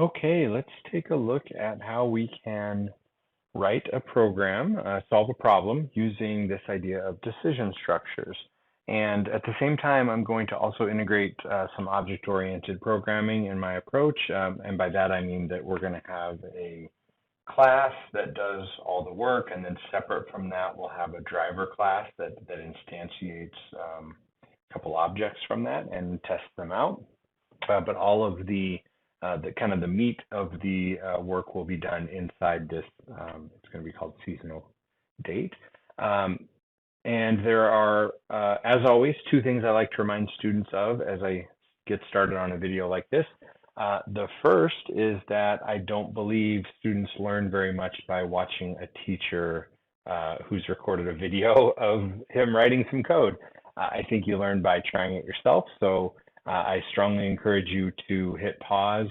Okay, let's take a look at how we can write a program, solve a problem using this idea of decision structures. And at the same time, I'm going to also integrate some object-oriented programming in my approach. And by that, I mean that we're going to have a class that does all the work, and then separate from that, we'll have a driver class that instantiates a couple objects from that and tests them out. But all of the kind of the meat of the work will be done inside this. It's going to be called seasonal date. And there are, as always, two things I like to remind students of as I get started on a video like this. The first is that I don't believe students learn very much by watching a teacher who's recorded a video of him writing some code. I think you learn by trying it yourself. So I strongly encourage you to hit pause,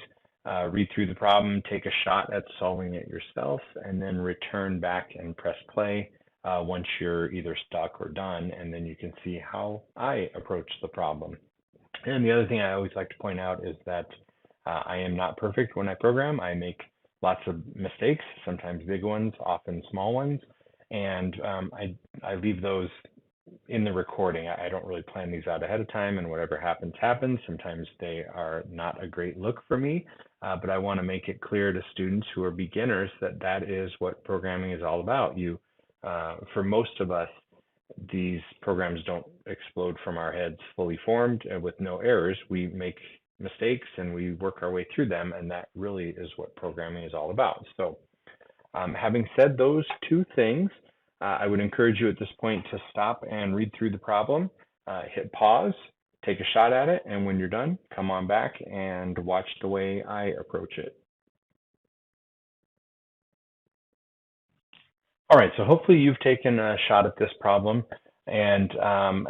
read through the problem, take a shot at solving it yourself, and then return back and press play once you're either stuck or done, and then you can see how I approach the problem. And the other thing I always like to point out is that I am not perfect when I program. I make lots of mistakes, sometimes big ones, often small ones, and I leave those in the recording. I don't really plan these out ahead of time, and whatever happens, happens. Sometimes they are not a great look for me, but I want to make it clear to students who are beginners that that is what programming is all about. For most of us, these programs don't explode from our heads fully formed and with no errors. We make mistakes and we work our way through them, and that really is what programming is all about. So having said those two things, I would encourage you at this point to stop and read through the problem, hit pause, take a shot at it, and when you're done, come on back and watch the way I approach it. All right, so hopefully you've taken a shot at this problem. And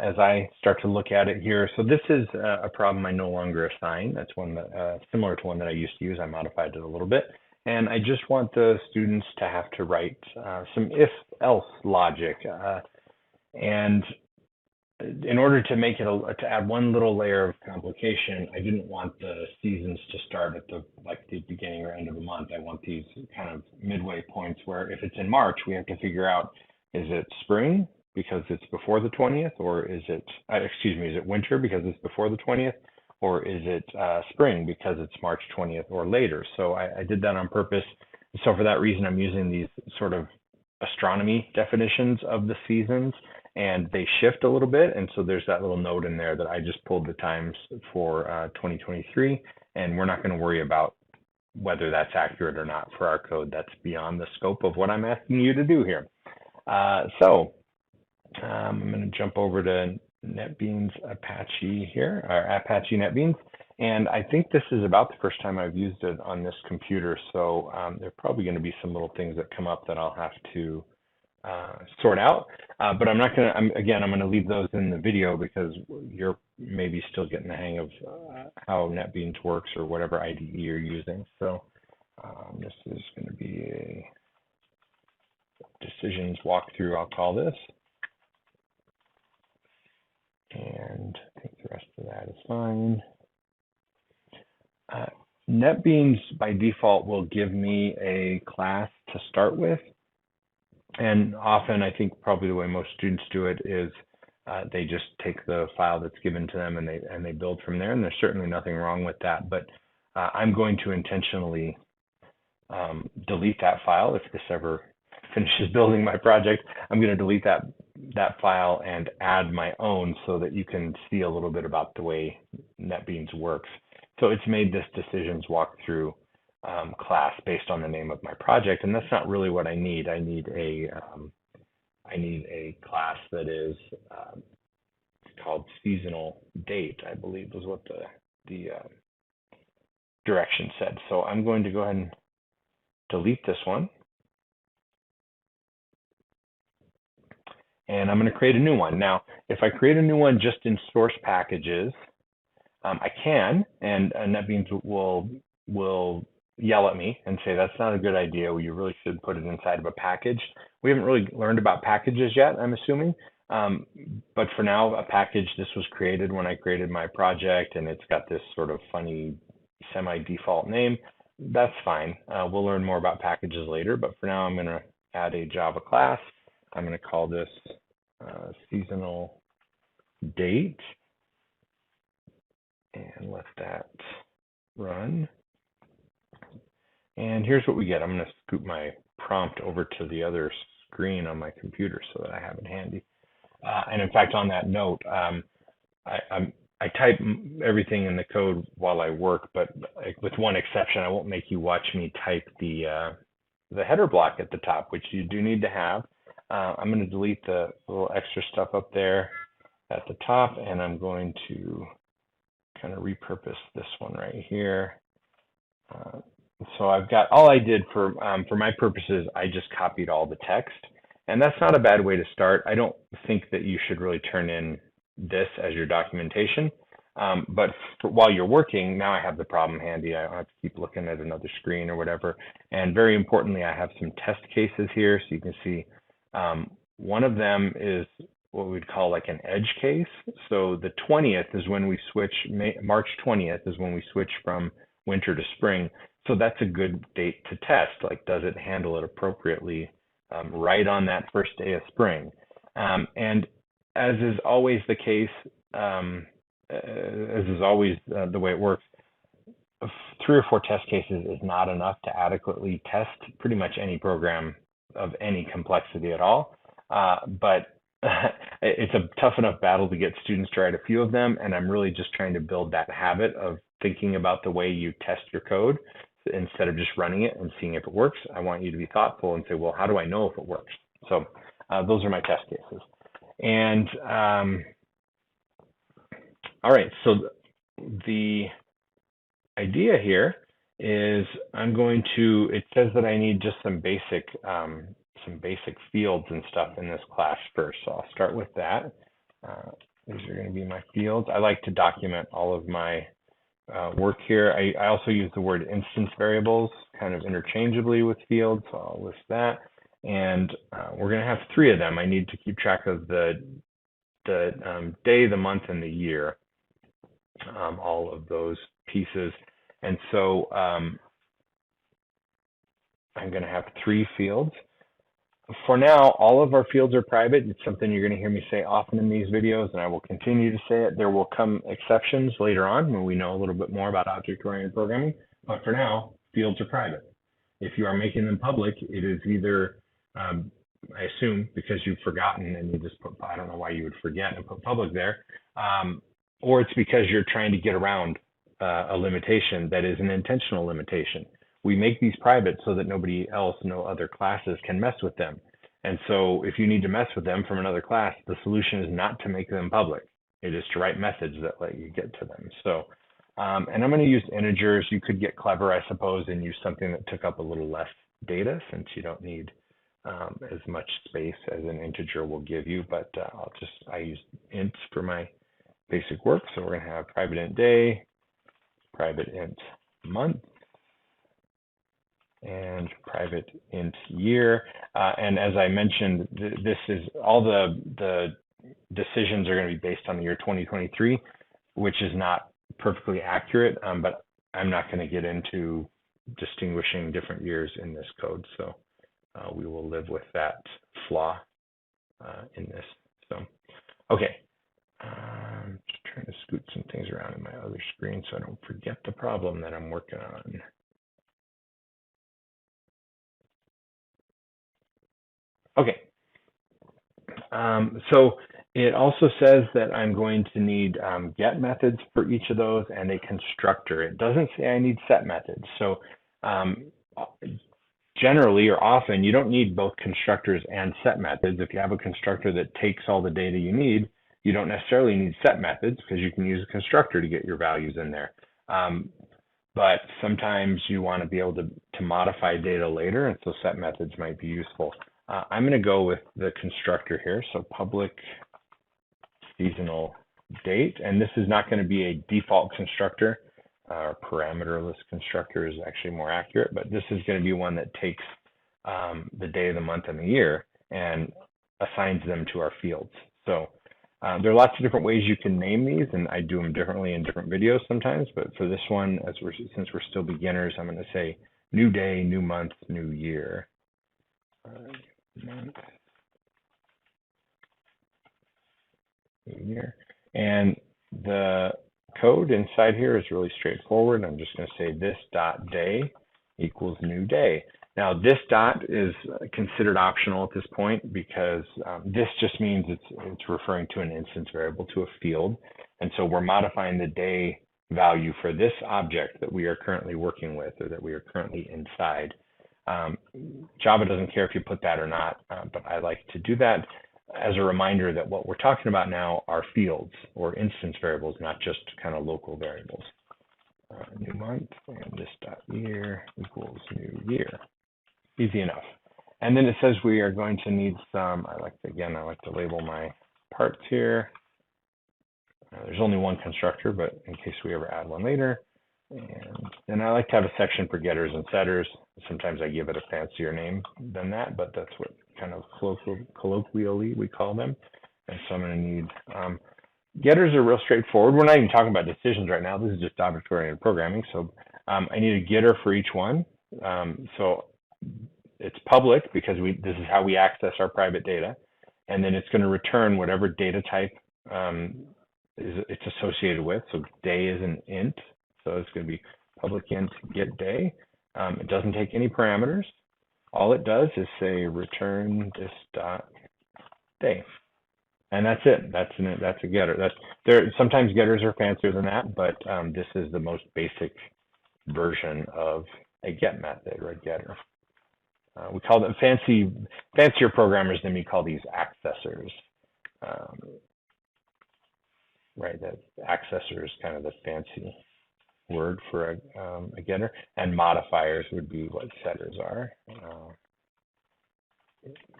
as I start to look at it here, so this is a problem I no longer assign. That's one that similar to one that I used to use. I modified it a little bit. And I just want the students to have to write some if-else logic. And in order to make it to add one little layer of complication, I didn't want the seasons to start at the beginning or end of the month. I want these kind of midway points where if it's in March, we have to figure out, is it spring because it's before the 20th, or is it is it winter because it's before the 20th, or is it spring because it's March 20th or later? So I did that on purpose. So for that reason, I'm using these sort of astronomy definitions of the seasons, and they shift a little bit. And so there's that little note in there that I just pulled the times for 2023, and we're not going to worry about whether that's accurate or not for our code. That's beyond the scope of what I'm asking you to do here. So I'm going to jump over to NetBeans Apache here, or Apache NetBeans. And I think this is about the first time I've used it on this computer. So there are probably going to be some little things that come up that I'll have to sort out. But I'm not going to, I'm going to leave those in the video because you're maybe still getting the hang of how NetBeans works or whatever IDE you're using. So this is going to be a decisions walkthrough, I'll call this. And I think the rest of that is fine. NetBeans by default will give me a class to start with. And often, I think probably the way most students do it is they just take the file that's given to them and they build from there. And there's certainly nothing wrong with that. But I'm going to intentionally delete that file if this ever finishes building my project. I'm going to delete that file and add my own so that you can see a little bit about the way NetBeans works. So it's made this decisions walkthrough class based on the name of my project, and that's not really what I need. I need a class that is called seasonal date, I believe was what the direction said. So I'm going to go ahead and delete this one. And I'm going to create a new one. Now, if I create a new one just in source packages, I can, and NetBeans will yell at me and say, that's not a good idea. You really should put it inside of a package. We haven't really learned about packages yet, I'm assuming. But for now, a package, this was created when I created my project, and it's got this sort of funny semi-default name. that's fine. We'll learn more about packages later, but for now I'm going to add a Java class. I'm going to call this seasonal date and let that run. And here's what we get. I'm going to scoot my prompt over to the other screen on my computer so that I have it handy. And in fact, on that note, I type everything in the code while I work, but with one exception, I won't make you watch me type the header block at the top, which you do need to have. I'm going to delete the little extra stuff up there at the top, and I'm going to kind of repurpose this one right here. So I've got, all I did for my purposes, I just copied all the text, and that's not a bad way to start. I don't think that you should really turn in this as your documentation, but while you're working, now I have the problem handy. I don't have to keep looking at another screen or whatever. And very importantly, I have some test cases here, so you can see one of them is what we'd call like an edge case. So the 20th is when we switch, March 20th is when we switch from winter to spring. So that's a good date to test. Like, does it handle it appropriately right on that first day of spring? And as is always the case, as is always the way it works, 3 or 4 test cases is not enough to adequately test pretty much any program of any complexity at all. But it's a tough enough battle to get students to write a few of them, and I'm really just trying to build that habit of thinking about the way you test your code instead of just running it and seeing if it works. I want you to be thoughtful and say, well, how do I know if it works? So those are my test cases. And all right, so the idea here is I'm going to, it says that I need just some basic fields and stuff in this class first. So I'll start with that. These are going to be my fields. I like to document all of my work here. I also use the word instance variables kind of interchangeably with fields, so I'll list that. And we're going to have 3 of them. I need to keep track of the day, the month, and the year, all of those pieces. And so I'm going to have 3 fields. For now, all of our fields are private. It's something you're going to hear me say often in these videos, and I will continue to say it. There will come exceptions later on when we know a little bit more about object-oriented programming. But for now, fields are private. If you are making them public, it is either, I assume, because you've forgotten and you just put, I don't know why you would forget and put public there, or it's because you're trying to get around a limitation that is an intentional limitation. We make these private so that nobody else, no other classes can mess with them. And so if you need to mess with them from another class, the solution is not to make them public. It is to write methods that let you get to them. So, and I'm going to use integers. You could get clever, I suppose, and use something that took up a little less data since you don't need as much space as an integer will give you. But I use ints for my basic work. So we're going to have private int day, private int month, and private int year. And as I mentioned, this is all the decisions are going to be based on the year 2023, which is not perfectly accurate, but I'm not going to get into distinguishing different years in this code. So we will live with that flaw in this. So, okay. I'm just trying to scoot some things around in my other screen so I don't forget the problem that I'm working on. Okay, so it also says that I'm going to need get methods for each of those and a constructor. It doesn't say I need set methods. So generally or often, you don't need both constructors and set methods. If you have a constructor that takes all the data you need, you don't necessarily need set methods because you can use a constructor to get your values in there. But sometimes you want to be able to modify data later, and so set methods might be useful. I'm going to go with the constructor here. So public seasonal date, and this is not going to be a default constructor. Parameterless constructor is actually more accurate, but this is going to be one that takes the day, the month, and the year and assigns them to our fields. So There are lots of different ways you can name these, and I do them differently in different videos sometimes. But for this one, since we're still beginners, I'm going to say new day, new month, new year. Month, new year. And the code inside here is really straightforward. I'm just going to say this dot day equals new day. Now this dot is considered optional at this point because this just means it's referring to an instance variable, to a field. And so we're modifying the day value for this object that we are currently working with, or that we are currently inside. Java doesn't care if you put that or not, but I like to do that as a reminder that what we're talking about now are fields or instance variables, not just kind of local variables. New month, and this dot year equals new year. Easy enough. And then it says we are going to need some, I like to label my parts here. There's only one constructor, but in case we ever add one later. And then I like to have a section for getters and setters. Sometimes I give it a fancier name than that, but that's what kind of colloquially we call them. And so I'm going to need, getters are real straightforward. We're not even talking about decisions right now. This is just object-oriented programming. So I need a getter for each one. So it's public because this is how we access our private data. And then it's going to return whatever data type it's associated with. So day is an int. So it's going to be public int get day. It doesn't take any parameters. All it does is say return this dot day. And that's it. That's a getter. Sometimes getters are fancier than that, but this is the most basic version of a get method or a getter. We call them fancier programmers than we call these accessors. Right, that accessor is kind of the fancy word for a getter, and modifiers would be what setters are.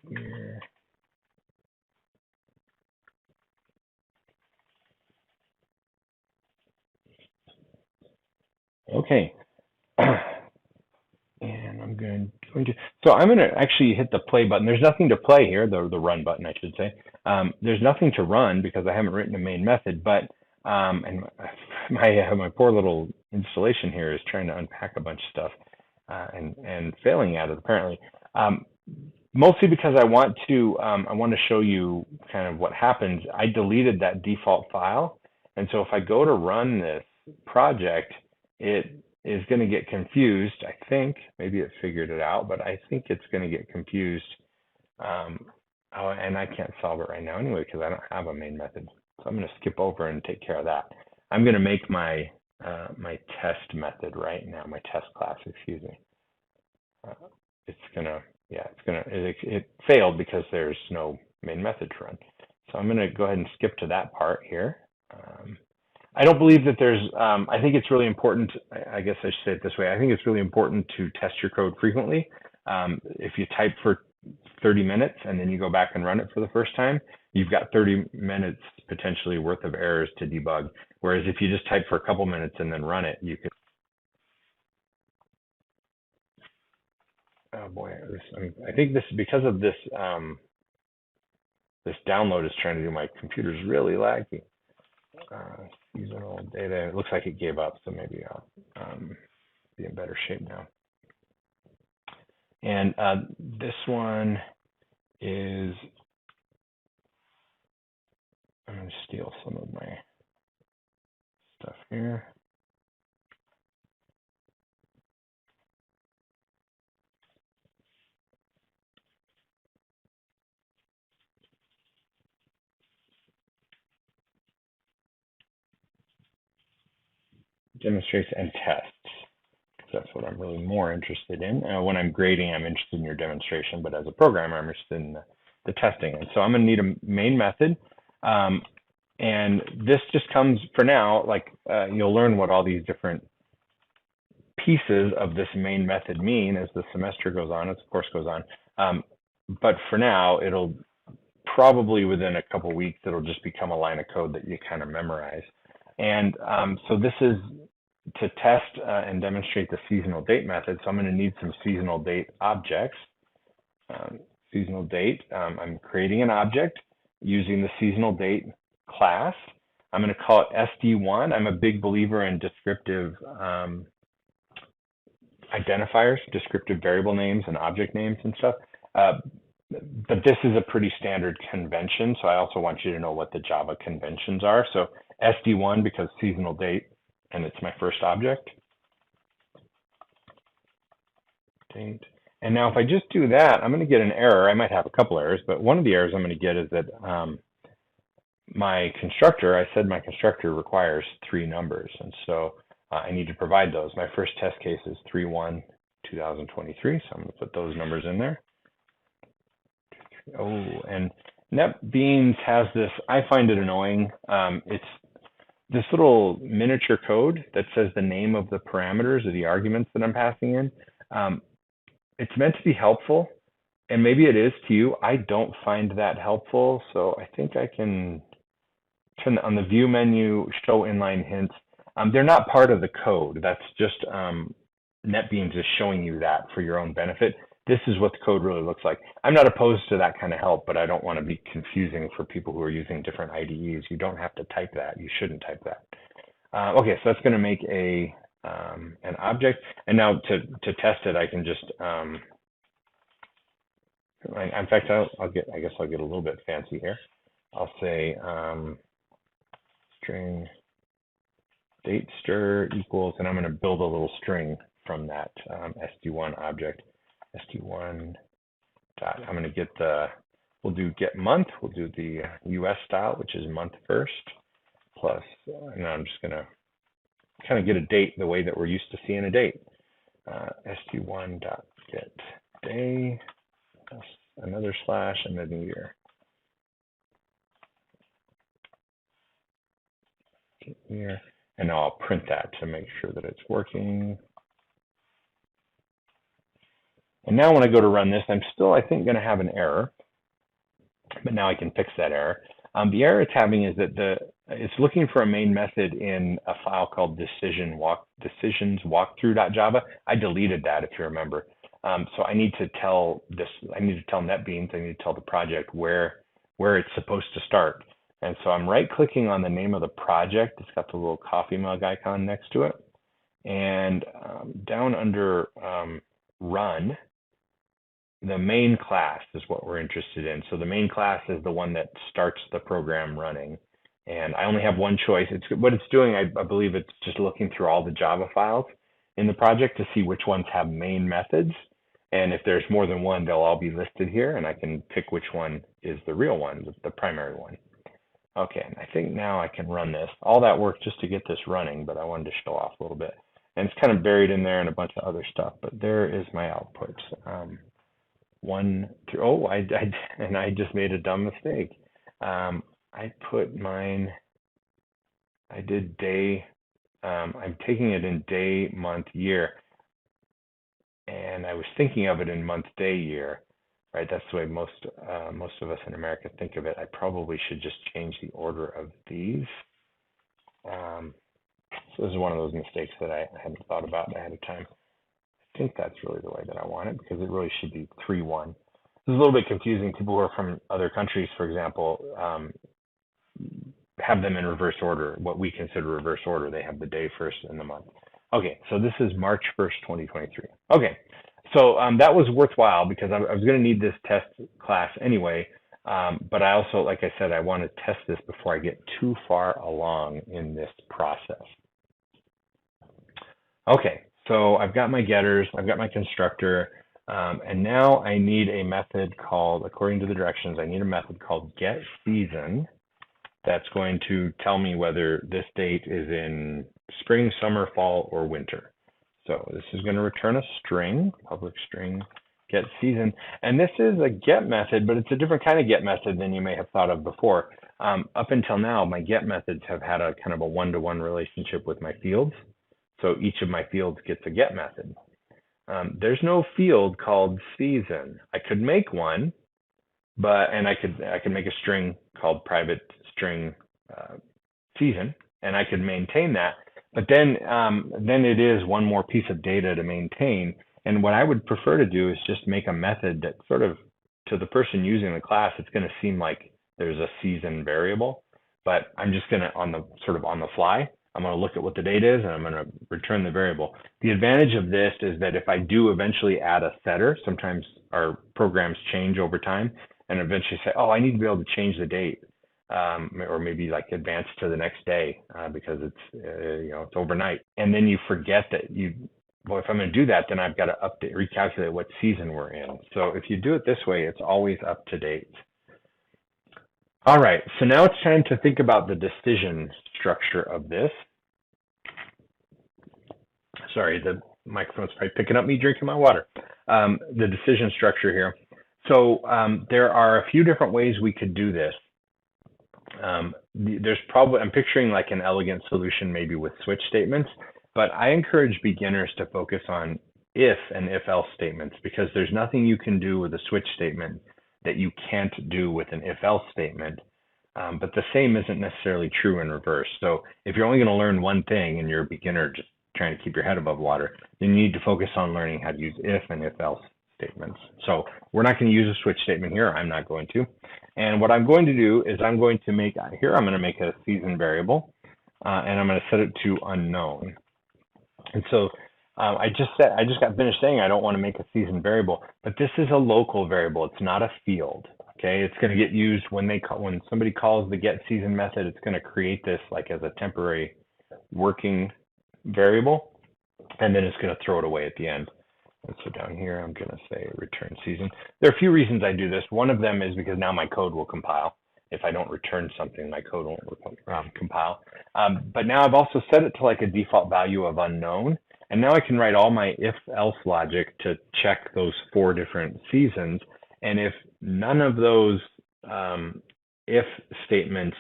Here. Okay. And I'm going to, so I'm going to actually hit the play button. There's nothing to play here, the run button, I should say. There's nothing to run because I haven't written a main method, but, and my poor little installation here is trying to unpack a bunch of stuff and failing at it apparently. Mostly because I want to show you kind of what happens. I deleted that default file. And so if I go to run this project, it is going to get confused, I think. Maybe it figured it out, but I think it's going to get confused. And I can't solve it right now anyway because I don't have a main method. So I'm going to skip over and take care of that. I'm going to make my my test method right now, my test class, excuse me. It failed because there's no main method to run. So I'm going to go ahead and skip to that part here. I don't believe that there's, I think it's really important, I guess I should say it this way, I think it's really important to test your code frequently. If you type for 30 minutes and then you go back and run it for the first time, you've got 30 minutes potentially worth of errors to debug. Whereas if you just type for a couple minutes and then run it, you can. Oh boy, I think this, because of this, this download is trying to do, my computer's really laggy. Seasonal data, it looks like it gave up, so maybe I'll be in better shape now. And this one is, I'm going to steal some of my stuff here. Demonstrates and tests. That's what I'm really more interested in. When I'm grading, I'm interested in your demonstration, but as a programmer, I'm interested in the testing. And so I'm going to need a main method. And this just comes, for now, like you'll learn what all these different pieces of this main method mean as the semester goes on, as the course goes on. But for now, it'll probably within a couple weeks, it'll just become a line of code that you kind of memorize. And so this is to test and demonstrate the seasonal date method. So I'm going to need some seasonal date objects. Seasonal date, I'm creating an object using the seasonal date class. I'm going to call it SD1. I'm a big believer in descriptive identifiers, descriptive variable names and object names and stuff. But this is a pretty standard convention, so I also want you to know what the Java conventions are. So SD1 because seasonal date, and it's my first object. Date. And now if I just do that, I'm going to get an error. I might have a couple errors, but one of the errors I'm going to get is that my constructor, I said my constructor requires 3 numbers, and so I need to provide those. My first test case is 3/1/2023, so I'm going to put those numbers in there. Oh, and NetBeans has this, I find it annoying. It's this little miniature code that says the name of the parameters or the arguments that I'm passing in. It's meant to be helpful, and maybe it is to you. I don't find that helpful, so I think I can turn on the view menu, show inline hints. They're not part of the code. That's just NetBeans is showing you that for your own benefit. This is what the code really looks like. I'm not opposed to that kind of help, but I don't want to be confusing for people who are using different IDEs. You don't have to type that. You shouldn't type that. Okay, so that's going to make an object. And now to test it, I can just, in fact, I guess I'll get a little bit fancy here. I'll say string date stir equals, and I'm going to build a little string from that SD1 object. SD1 dot, I'm going to get we'll do get month, we'll do the US style, which is month first, plus, and I'm just going to kind of get a date the way that we're used to seeing a date. SD1 dot get day, another slash, and then the year. Here, and now I'll print that to make sure that it's working. And now when I go to run this, I'm still, I think, going to have an error, but now I can fix that error. The error it's having is that it's looking for a main method in a file called decisionswalkthrough.java. I deleted that, if you remember. So I need to tell NetBeans, I need to tell the project where it's supposed to start. And so I'm right-clicking on the name of the project. It's got the little coffee mug icon next to it. And down under run, the main class is what we're interested in. So the main class is the one that starts the program running. And I only have one choice. What it's doing, I believe it's just looking through all the Java files in the project to see which ones have main methods. And if there's more than one, they'll all be listed here, and I can pick which one is the real one, the primary one. Okay, and I think now I can run this. All that work just to get this running, but I wanted to show off a little bit. And it's kind of buried in there and a bunch of other stuff, but there is my output. And I just made a dumb mistake. I put mine, I did day, I'm taking it in day, month, year. And I was thinking of it in month, day, year, right? That's the way most of us in America think of it. I probably should just change the order of these. So this is one of those mistakes that I hadn't thought about ahead of time. I think that's really the way that I want it, because it really should be 3-1. This is a little bit confusing. People who are from other countries, for example, have them in reverse order, what we consider reverse order. They have the day first and the month. Okay, so this is March 1st, 2023. Okay, so that was worthwhile because I was going to need this test class anyway, but I also, like I said, I want to test this before I get too far along in this process. Okay, so I've got my getters, I've got my constructor, and now I need a method called, according to the directions, I need a method called getSeason that's going to tell me whether this date is in spring, summer, fall, or winter. So this is going to return a string, public string, getSeason. And this is a get method, but it's a different kind of get method than you may have thought of before. Up until now, my get methods have had a kind of a one-to-one relationship with my fields. So each of my fields gets a get method. There's no field called season. I could make one, and I could make a string called private string season, and I could maintain that. But then it is one more piece of data to maintain. And what I would prefer to do is just make a method that sort of, to the person using the class, it's going to seem like there's a season variable. but I'm just going to, on the fly, I'm going to look at what the data is and I'm going to return the variable. The advantage of this is that if I do eventually add a setter, sometimes our programs change over time and eventually say, oh, I need to be able to change the date. Or maybe like advance to the next day because it's it's overnight, and then you forget that well, if I'm going to do that, then I've got to recalculate what season we're in. So if you do it this way, it's always up to date. All right, so now it's time to think about the decision structure of this. Sorry, the microphone's probably picking up me drinking my water. The decision structure here. So there are a few different ways we could do this. There's probably, I'm picturing like an elegant solution maybe with switch statements, but I encourage beginners to focus on if and if else statements because there's nothing you can do with a switch statement that you can't do with an if else statement. But the same isn't necessarily true in reverse. So if you're only going to learn one thing and you're a beginner just trying to keep your head above water, then you need to focus on learning how to use if and if else statements. So we're not going to use a switch statement here. I'm not going to. And what I'm going to do is I'm going to make a season variable, and I'm going to set it to unknown. And so I just got finished saying I don't want to make a season variable, but this is a local variable. It's not a field. Okay, it's going to get used when somebody calls the get season method. It's going to create this like as a temporary working variable, and then it's going to throw it away at the end. And so down here, I'm going to say return season. There are a few reasons I do this. One of them is because now my code will compile. If I don't return something, my code won't compile. But now I've also set it to like a default value of unknown. And now I can write all my if-else logic to check those 4 different seasons. And if none of those if statements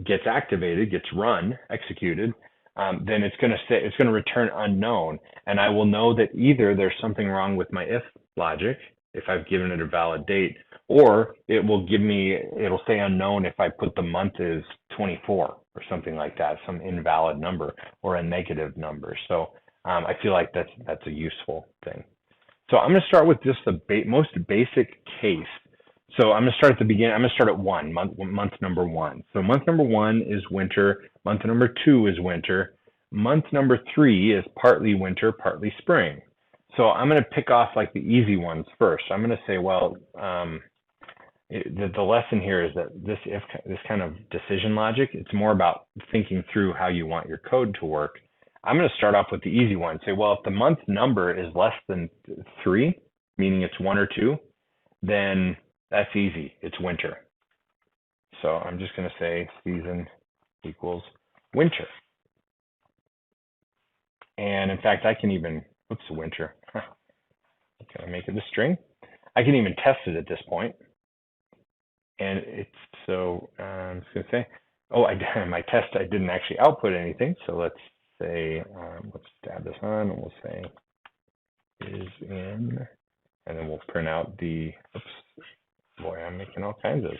gets activated, gets run, executed, then it's going to return unknown, and I will know that either there's something wrong with my if logic if I've given it a valid date, or it'll say unknown if I put the month as 24 or something like that, some invalid number or a negative number. So I feel like that's a useful thing. So I'm going to start with just the most basic case. So I'm going to start at the beginning. I'm going to start at month number 1. So month number 1 is winter. Month number 2 is winter. Month number 3 is partly winter, partly spring. So I'm going to pick off like the easy ones first. I'm going to say, well, the lesson here is that this kind of decision logic, it's more about thinking through how you want your code to work. I'm going to start off with the easy one. Say, well, if the month number is less than 3, meaning it's 1 or 2, then that's easy. It's winter. So I'm just going to say season equals winter. And in fact, I can even, winter. Can I make it a string? I can even test it at this point. And it's so, I'm just going to say, my test, I didn't actually output anything. So let's say, let's add this on and we'll say is in, and then we'll print out the, boy, I'm making all kinds of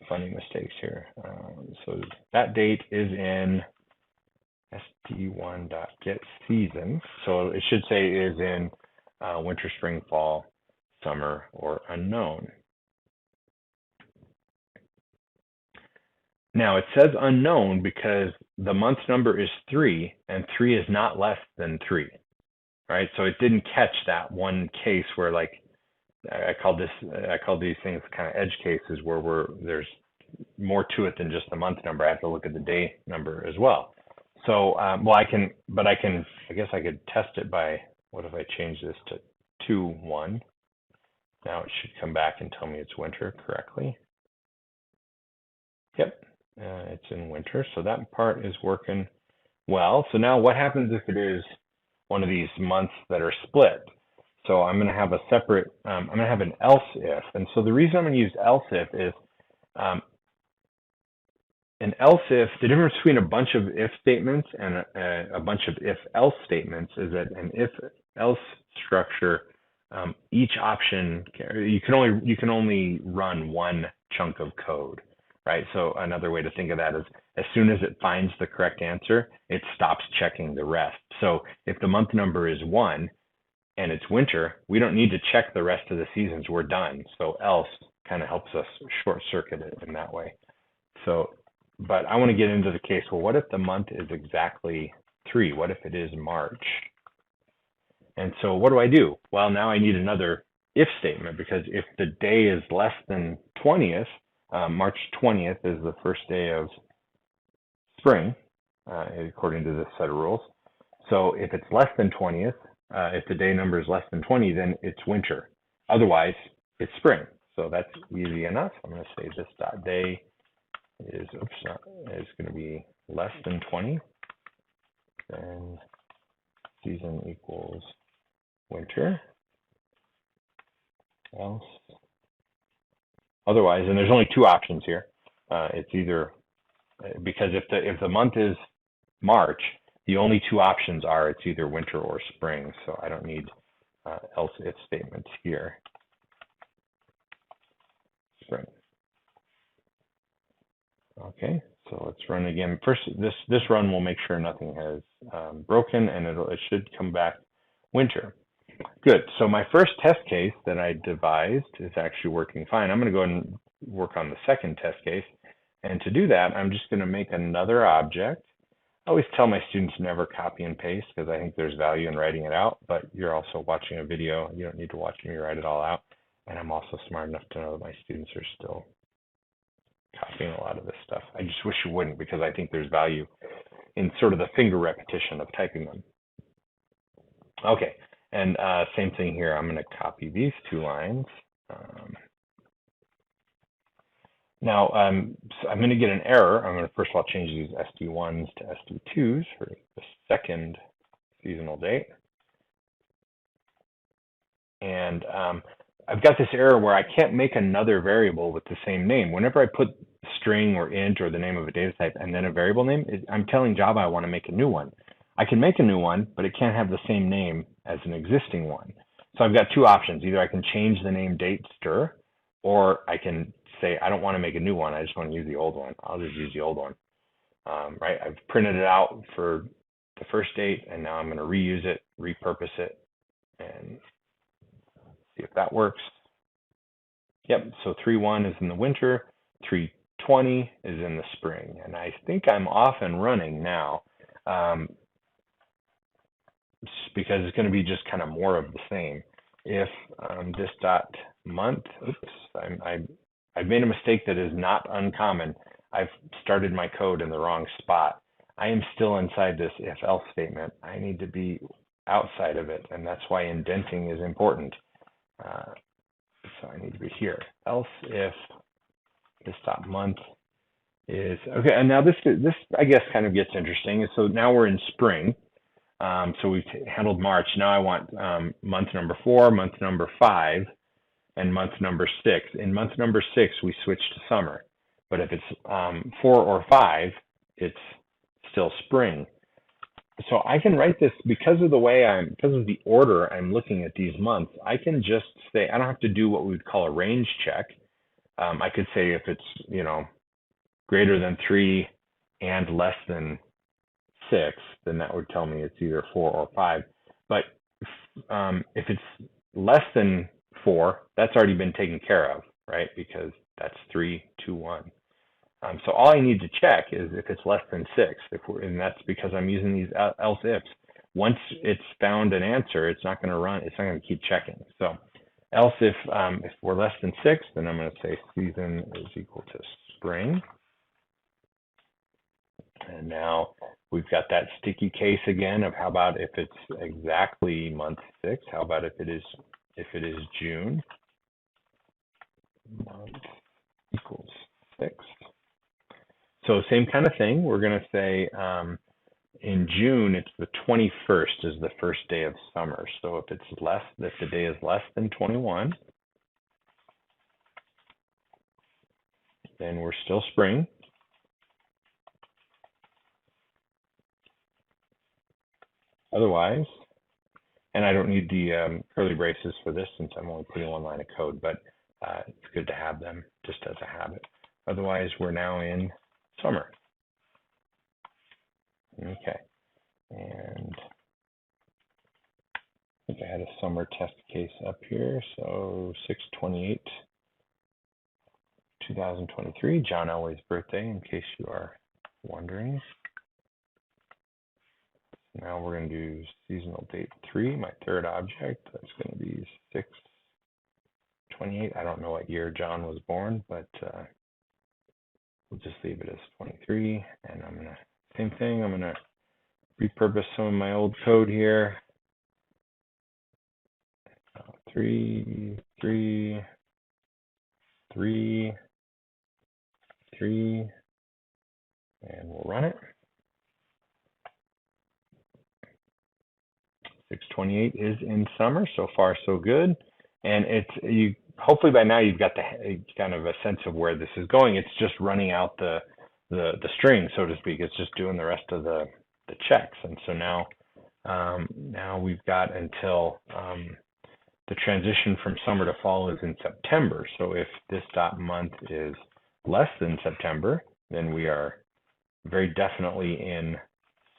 funny mistakes here. So that date is in st1.getSeason. So it should say is in winter, spring, fall, summer, or unknown. Now it says unknown because the month number is 3 and 3 is not less than 3, right? So it didn't catch that one case where like, I call these things kind of edge cases where there's more to it than just the month number. I have to look at the day number as well. So, I guess I could test it by, what if I change this to 2-1? Now it should come back and tell me it's winter correctly. Yep, it's in winter. So that part is working well. So now what happens if it is one of these months that are split? So I'm going to have a separate, I'm going to have an else if. And so the reason I'm going to use else if is an else if, the difference between a bunch of if statements and a bunch of if else statements is that an if else structure, each option, you can only run one chunk of code, right? So another way to think of that is as soon as it finds the correct answer, it stops checking the rest. So if the month number is 1, and it's winter, we don't need to check the rest of the seasons. We're done. So else kind of helps us short circuit it in that way. So, but I want to get into the case, well, what if the month is exactly 3? What if it is March? And so what do? Well, now I need another if statement, because if the day is less than 20th, March 20th is the first day of spring, according to this set of rules. So if it's less than 20th, if the day number is less than 20, then it's winter. Otherwise, it's spring. So that's easy enough. I'm going to say this dot day is going to be less than 20. Then season equals winter. Else, otherwise, and there's only two options here. It's either, because if the month is March, the only two options are it's either winter or spring. So I don't need else if statements here. Spring. Okay, so let's run again. First, this run will make sure nothing has broken, and it should come back winter. Good. So my first test case that I devised is actually working fine. I'm going to go ahead and work on the second test case. And to do that, I'm just going to make another object. I always tell my students never copy and paste, because I think there's value in writing it out, but you're also watching a video. You don't need to watch me write it all out. And I'm also smart enough to know that my students are still copying a lot of this stuff. I just wish you wouldn't, because I think there's value in sort of the finger repetition of typing them. Okay, and same thing here. I'm going to copy these two lines. Now, so I'm going to get an error. I'm going to first of all change these SD1s to SD2s for the second seasonal date. And I've got this error where I can't make another variable with the same name. Whenever I put string or int or the name of a data type and then a variable name, I'm telling Java I want to make a new one. I can make a new one, but it can't have the same name as an existing one. So I've got two options. Either I can change the name datester, or I can say I don't want to make a new one. I just want to use the old one. I'll just use the old one. Right? I've printed it out for the first date, and now I'm going to reuse it, repurpose it, and see if that works. Yep, so 3.1 is in the winter, 3.20 is in the spring. And I think I'm off and running now, because it's going to be just kind of more of the same. If this dot month, oops, I've made a mistake that is not uncommon. I've started my code in the wrong spot. I am still inside this if-else statement. I need to be outside of it, and that's why indenting is important. So I need to be here. Else if this dot month is, okay, and now this I guess kind of gets interesting. So now we're in spring. So we've handled March. Now I want month number 4, month number 5, and month number 6. In month number 6, we switch to summer. But if it's 4 or 5, it's still spring. So I can write this because of the way because of the order I'm looking at these months. I can just say, I don't have to do what we would call a range check. I could say if it's, greater than 3 and less than 6, then that would tell me it's either 4 or 5. But if it's less than 4, that's already been taken care of, right? Because that's 3, 2, 1. So all I need to check is if it's less than 6, and that's because I'm using these else ifs. Once it's found an answer, it's not going to run. It's not going to keep checking. So else if we're less than 6, then I'm going to say season is equal to spring. And now we've got that sticky case again of how about if it's exactly month 6? How about if it is June? Month equals 6. So same kind of thing. We're going to say in June, it's the 21st is the first day of summer. So if the day is less than 21, then we're still spring. Otherwise, and I don't need the curly braces for this since I'm only putting one line of code, but it's good to have them just as a habit. Otherwise, we're now in summer. Okay, and I think I had a summer test case up here. So 6/28, 2023, John Elway's birthday, in case you are wondering. Now we're going to do seasonal date 3, my third object. That's going to be 6/28. I don't know what year John was born, but we'll just leave it as 23. And I'm going to, same thing, I'm going to repurpose some of my old code here. 3, 3, 3, 3, and we'll run it. 6/28 is in summer. So far, so good. And it's you. Hopefully by now you've got the kind of a sense of where this is going. It's just running out the string, so to speak. It's just doing the rest of the checks. And so now we've got until the transition from summer to fall is in September. So if this dot month is less than September, then we are very definitely in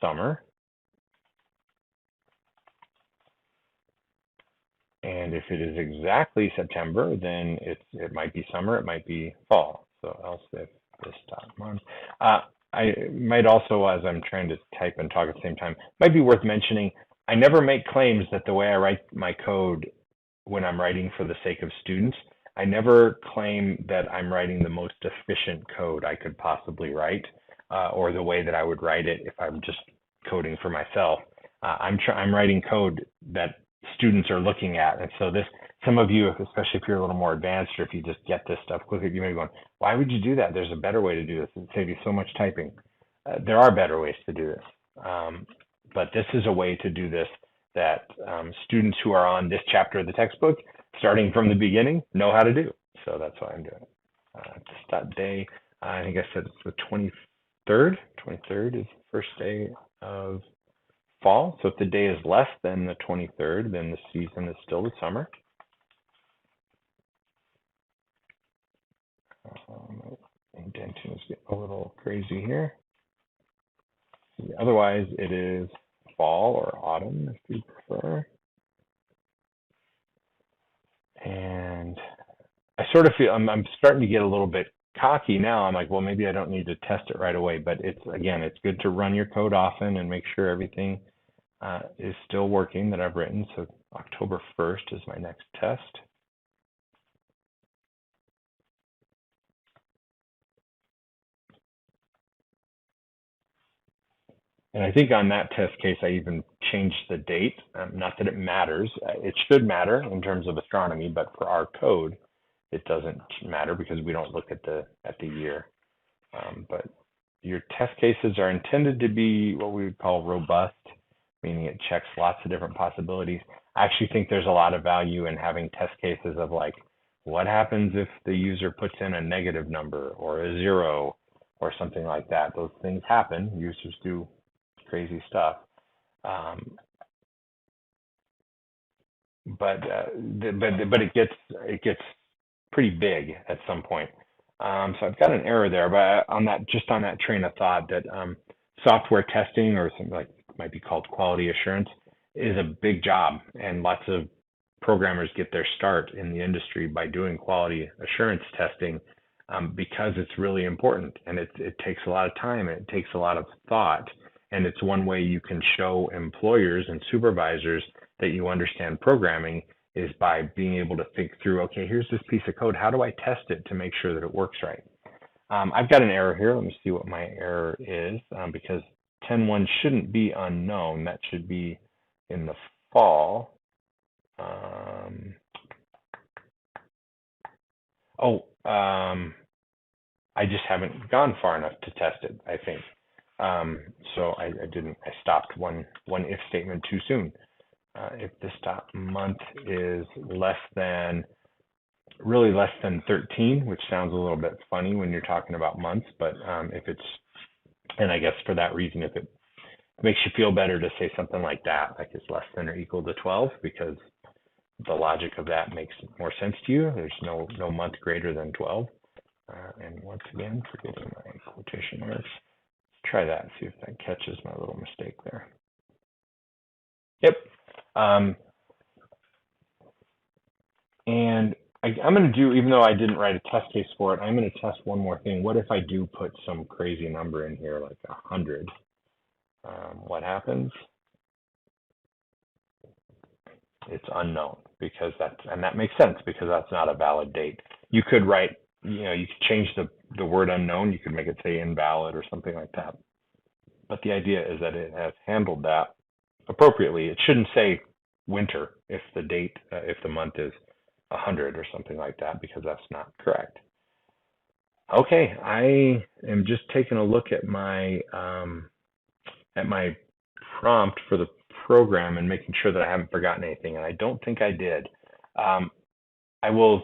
summer. And if it is exactly September, then it might be summer, it might be fall. So else if this dot month. I might also, as I'm trying to type and talk at the same time, might be worth mentioning, I never make claims that the way I write my code when I'm writing for the sake of students, I never claim that I'm writing the most efficient code I could possibly write, or the way that I would write it if I'm just coding for myself. I'm writing code that students are looking at. And so some of you, especially if you're a little more advanced, or if you just get this stuff quickly, you may be going, why would you do that? There's a better way to do this. It'd save you so much typing. There are better ways to do this. But this is a way to do this that students who are on this chapter of the textbook, starting from the beginning, know how to do. So that's why I'm doing it. This dot day, I think I said it's the 23rd. 23rd is the first day of fall. So if the day is less than the 23rd, then the season is still the summer. Indenting is getting a little crazy here. Otherwise, it is fall or autumn, if you prefer. And I sort of feel I'm starting to get a little bit cocky now. I'm like, well, maybe I don't need to test it right away. But it's good to run your code often and make sure everything is still working that I've written. So October 1st is my next test. And I think on that test case, I even changed the date. Not that it matters. It should matter in terms of astronomy, but for our code, it doesn't matter because we don't look at the year. But your test cases are intended to be what we would call robust, meaning it checks lots of different possibilities. I actually think there's a lot of value in having test cases of like, what happens if the user puts in a negative number or a 0 or something like that? Those things happen. Users do crazy stuff. But it gets pretty big at some point. So I've got an error there, but on that train of thought that software testing, or something like might be called quality assurance, is a big job, and lots of programmers get their start in the industry by doing quality assurance testing because it's really important, and it takes a lot of time, and it takes a lot of thought, and it's one way you can show employers and supervisors that you understand programming is by being able to think through, okay, here's this piece of code. How do I test it to make sure that it works right? I've got an error here. Let me see what my error is, because 10.1 shouldn't be unknown. That should be in the fall. I just haven't gone far enough to test it, I think. So I stopped one if statement too soon. If this dot month is really less than 13, which sounds a little bit funny when you're talking about months, but if it's, and I guess for that reason, if it makes you feel better to say something like that, like it's less than or equal to 12, because the logic of that makes more sense to you. There's no month greater than 12. And once again, forgetting my quotation marks. Try that, see if that catches my little mistake there. Yep. And I'm going to do, even though I didn't write a test case for it, I'm going to test one more thing. What if I do put some crazy number in here, like 100? What happens? It's unknown because and that makes sense because that's not a valid date. You could write, you could change the word unknown. You could make it say invalid or something like that. But the idea is that it has handled that appropriately. It shouldn't say winter if the month is 100 or something like that, because that's not correct. Okay, I am just taking a look at my prompt for the program and making sure that I haven't forgotten anything, and I don't think I did. Um, I'll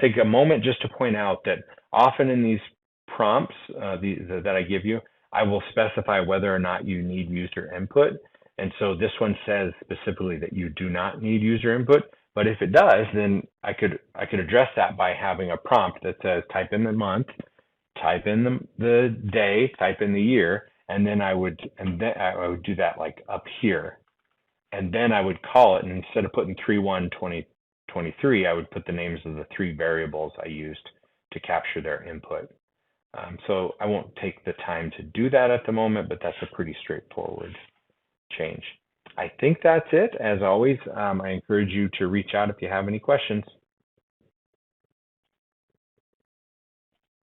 take a moment just to point out that often in these prompts that I give you, I will specify whether or not you need user input. And so this one says specifically that you do not need user input. But if it does, then I could address that by having a prompt that says type in the month, type in the day, type in the year, and then I would do that like up here, and then I would call it, and instead of putting 3/1/2023, I would put the names of the three variables I used to capture their input. So I won't take the time to do that at the moment, but that's a pretty straightforward change. I think that's it. As always, I encourage you to reach out if you have any questions.